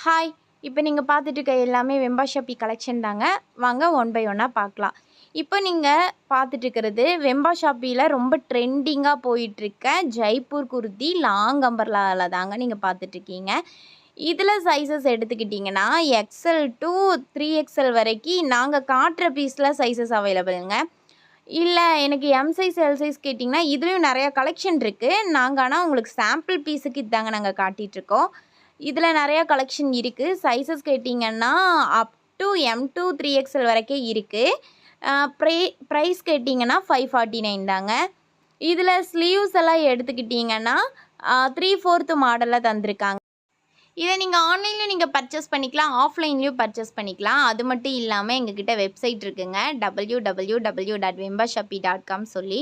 Hi! இப்போ நீங்க பார்த்துட்டு இருக்க எல்லாமே வெம்பா ஷாப்பி கலெக்ஷன் தாங்க. வாங்க ஒன் பை ஒன்னா பார்க்கலாம். இப்போ நீங்க பார்த்துட்டு இருக்கிறது வெம்பா ஷாப்பில ரொம்ப ட்ரெண்டிங்கா போயிட்டுருக்க ஜெய்ப்பூர் குர்தி லாங் அம்பர்லால தாங்க நீங்க பார்த்துட்ருக்கீங்க. இதில சைஸஸ் எடுத்துக்கிட்டிங்கன்னா, எக்ஸ்எல் டூ 3எக்ஸ்எல் வரைக்கி நாங்க காட்டுற பீஸில சைஸஸ் அவைலபிள்ங்க. இல்ல எனக்கு எம் சைஸ், எல் சைஸ் கேட்டிங்கன்னா, இதுலயும் நெறைய கலெக்ஷன் இருக்கு. நாங்க ஆனா உங்களுக்கு சாம்பிள் பீஸுக்கு இதாங்க நாங்க காட்டிட்டுருக்கோம். இதில நெறைய கலெக்ஷன் இருக்கு. சைஸஸ் கேட்டிங்கன்னா, அப் டூ M2 3XL வரைக்கும் இருக்கு. அ ப்ரை ப்ரைஸ் கேட்டிங்கன்னா 549 தாங்க. இதில ஸ்லீவ்ஸ் எல்லாம் எடுத்துக்கிட்டிங்கன்னா, 3/4 மாடல்ல தந்திருக்காங்க. இத நீங்க ஆன்லைன்ல நீங்க பர்ச்சேஸ் பண்ணிக்கலாம். ஆஃப்லைன்லயும் பர்ச்சேஸ் பண்ணிக்கலாம். அது மட்டும் இல்லாம எங்ககிட்ட வெப்சைட் இருக்குங்க. www.vembashopee.com சொல்லி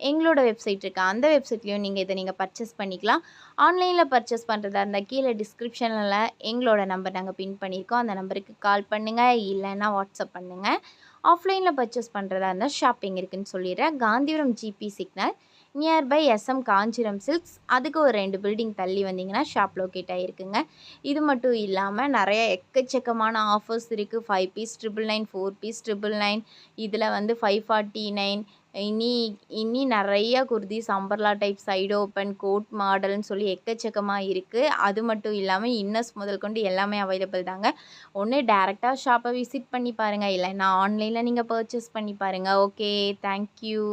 எங்களோட வெப்சைட் இருக்கு. அந்த வெப்சைட்லயும் நீங்க பர்ச்சேஸ் பண்ணிக்கலாம். ஆன்லைன்ல பர்ச்சேஸ் பண்றதா இருந்தா கீழ டிஸ்கிரிப்ஷன்ல எங்களோட நம்பர் நாங்க பின் பண்ணியிருக்கோம். அந்த நம்பருக்கு கால் பண்ணுங்க. இல்லன்னா வாட்ஸ்அப் பண்ணுங்க. ஆஃப்லைன்ல பர்ச்சேஸ் பண்றதா இருந்தா ஷாப்பிங் இருக்குன்னு சொல்லிடுறேன். Gandhipuram GP signal nearby SM Kanchiram silks. அதுக்கு ஒரு 2 பில்டிங் தள்ளி வந்தீங்கன்னா ஷாப் லொக்கேட் ஆகிருக்குங்க. இது மட்டும் இல்லாமல் நிறைய எக்கச்சக்கமான ஆஃபர்ஸ் இருக்குது. 5 பீஸ் 999, 4 பீஸ் 999, இதில் வந்து 549. இனி நிறைய kurtis umbrella type side open coat மாடல்னு சொல்லி எக்கச்சக்கமாக இருக்குது. அது மட்டும் இல்லாமல் இன்னர்ஸ் முதல் கொண்டு எல்லாமே அவைலபிள் தாங்க. ஒன்று டேரெக்டாக ஷாப்பை விசிட் பண்ணி பாருங்கள், இல்லைன்னா ஆன்லைனில் நீங்கள் பர்ச்சேஸ் பண்ணி பாருங்கள். Okay, thank you.